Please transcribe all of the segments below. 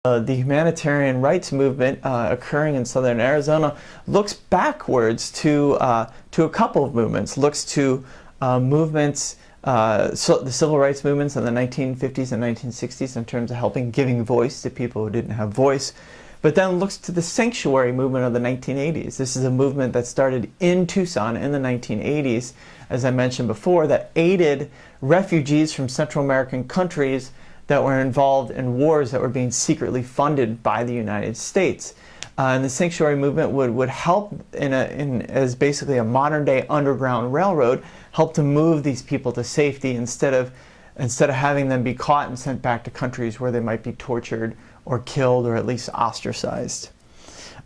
The humanitarian rights movement occurring in southern Arizona looks backwards to a couple of movements. Looks to movements, the civil rights movements in the 1950s and 1960s in terms of giving voice to people who didn't have voice, but then looks to the sanctuary movement of the 1980s. This is a movement that started in Tucson in the 1980s, as I mentioned before, that aided refugees from Central American countries that were involved in wars that were being secretly funded by the United States. And the sanctuary movement would help as basically a modern-day underground railroad, help to move these people to safety instead of having them be caught and sent back to countries where they might be tortured or killed or at least ostracized.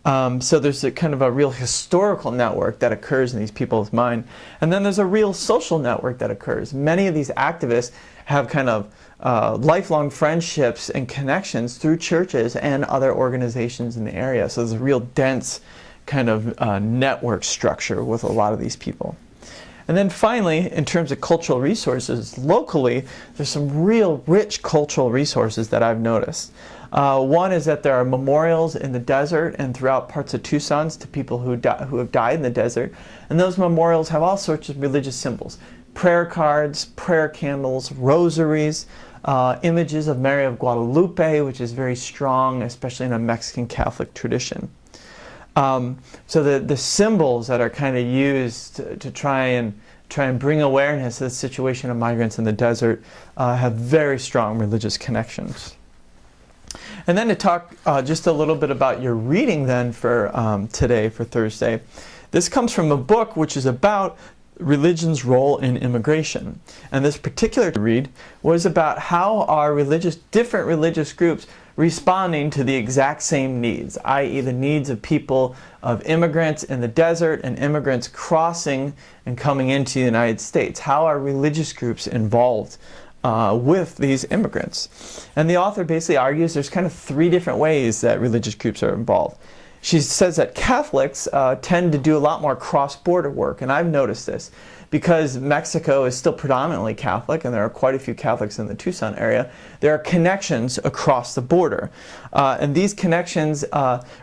So there's a kind of a real historical network that occurs in these people's mind. And then there's a real social network that occurs. Many of these activists have kind of lifelong friendships and connections through churches and other organizations in the area. So there's a real dense kind of network structure with a lot of these people. And then finally, in terms of cultural resources, locally, there's some real rich cultural resources that I've noticed. One is that there are memorials in the desert and throughout parts of Tucson to people who have died in the desert. And those memorials have all sorts of religious symbols. Prayer cards, prayer candles, rosaries, images of Mary of Guadalupe, which is very strong, especially in a Mexican Catholic tradition. So the symbols that are kind of used to try and bring awareness to the situation of migrants in the desert have very strong religious connections. And then to talk just a little bit about your reading then for today, for Thursday. This comes from a book which is about religion's role in immigration. And this particular read was about how are different religious groups responding to the exact same needs, i.e. the needs of people, of immigrants in the desert and immigrants crossing and coming into the United States. How are religious groups involved with these immigrants? And the author basically argues there's kind of three different ways that religious groups are involved. She says that Catholics tend to do a lot more cross-border work, and I've noticed this because Mexico is still predominantly Catholic, and there are quite a few Catholics in the Tucson area. There are connections across the border, and these connections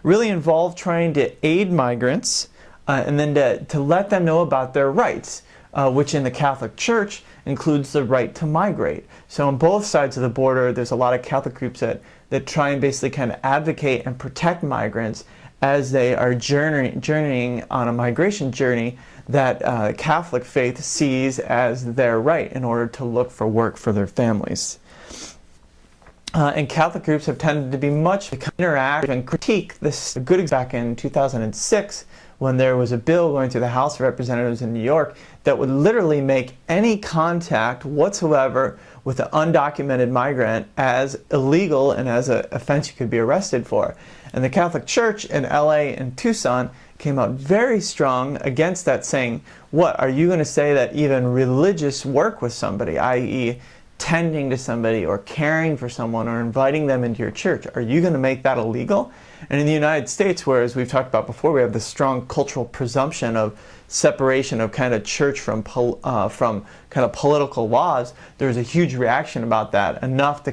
really involve trying to aid migrants and then to let them know about their rights, which in the Catholic Church includes the right to migrate. So on both sides of the border, there's a lot of Catholic groups that try and basically kind of advocate and protect migrants as they are journeying on a migration journey that Catholic faith sees as their right in order to look for work for their families. And Catholic groups have tended to be much interactive and critique this. A good example back in 2006 when there was a bill going through the House of Representatives in New York that would literally make any contact whatsoever with an undocumented migrant as illegal and as an offense you could be arrested for. And the Catholic Church in LA and Tucson came out very strong against that, saying, what, are you going to say that even religious work with somebody, i.e. tending to somebody or caring for someone or inviting them into your church, are you going to make that illegal? And in the United States, where, as we've talked about before, we have this strong cultural presumption of separation of kind of church from kind of political laws, there's a huge reaction about that, enough to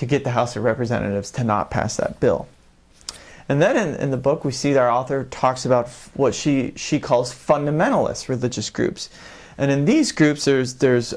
get the House of Representatives to not pass that bill. And then in the book, we see that our author talks about what she calls fundamentalist religious groups. And in these groups, there's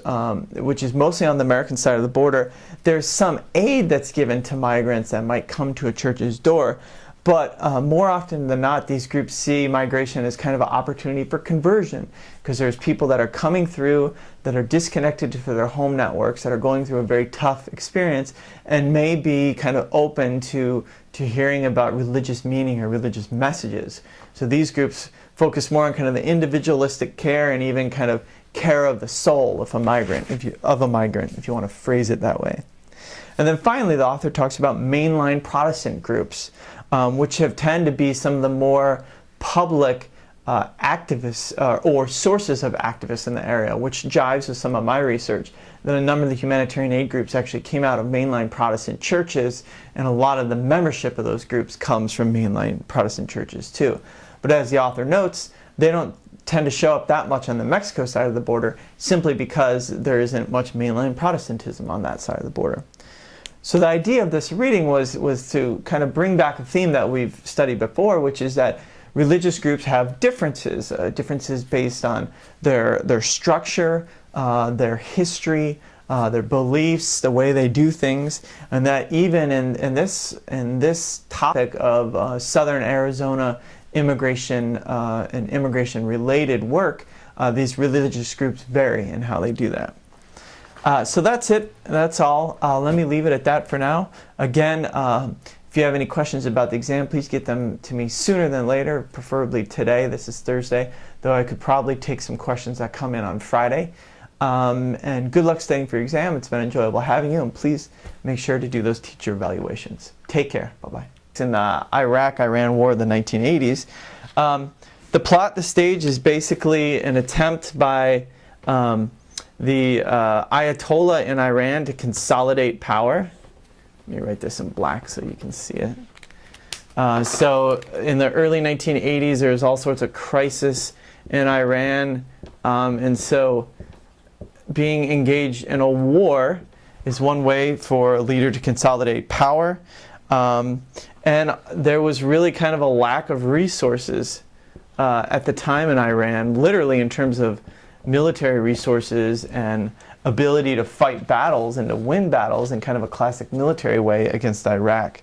which is mostly on the American side of the border, there's some aid that's given to migrants that might come to a church's door. But more often than not, these groups see migration as kind of an opportunity for conversion, because there's people that are coming through that are disconnected from their home networks, that are going through a very tough experience, and may be kind of open to hearing about religious meaning or religious messages. So these groups focus more on kind of the individualistic care and even kind of care of the soul of a migrant, if you want to phrase it that way. And then finally, the author talks about mainline Protestant groups, which tend to be some of the more public activists or sources of activists in the area, which jives with some of my research. That a number of the humanitarian aid groups actually came out of mainline Protestant churches, and a lot of the membership of those groups comes from mainline Protestant churches too. But as the author notes, they don't tend to show up that much on the Mexico side of the border, simply because there isn't much mainline Protestantism on that side of the border. So the idea of this reading was to kind of bring back a theme that we've studied before, which is that religious groups have differences, differences based on their structure, their history, their beliefs, the way they do things, and that even in this topic of Southern Arizona immigration and immigration-related work, these religious groups vary in how they do that. So that's it. That's all. Let me leave it at that for now. Again, if you have any questions about the exam, please get them to me sooner than later, preferably today. This is Thursday, though I could probably take some questions that come in on Friday. And good luck studying for your exam. It's been enjoyable having you, and please make sure to do those teacher evaluations. Take care. Bye-bye. In the Iraq-Iran War of the 1980s, the plot, the stage, is basically an attempt by the Ayatollah in Iran to consolidate power. Let me write this in black so you can see it. So in the early 1980s, there was all sorts of crisis in Iran, and so being engaged in a war is one way for a leader to consolidate power. And there was really kind of a lack of resources at the time in Iran, literally in terms of military resources and ability to fight battles and to win battles in kind of a classic military way against Iraq.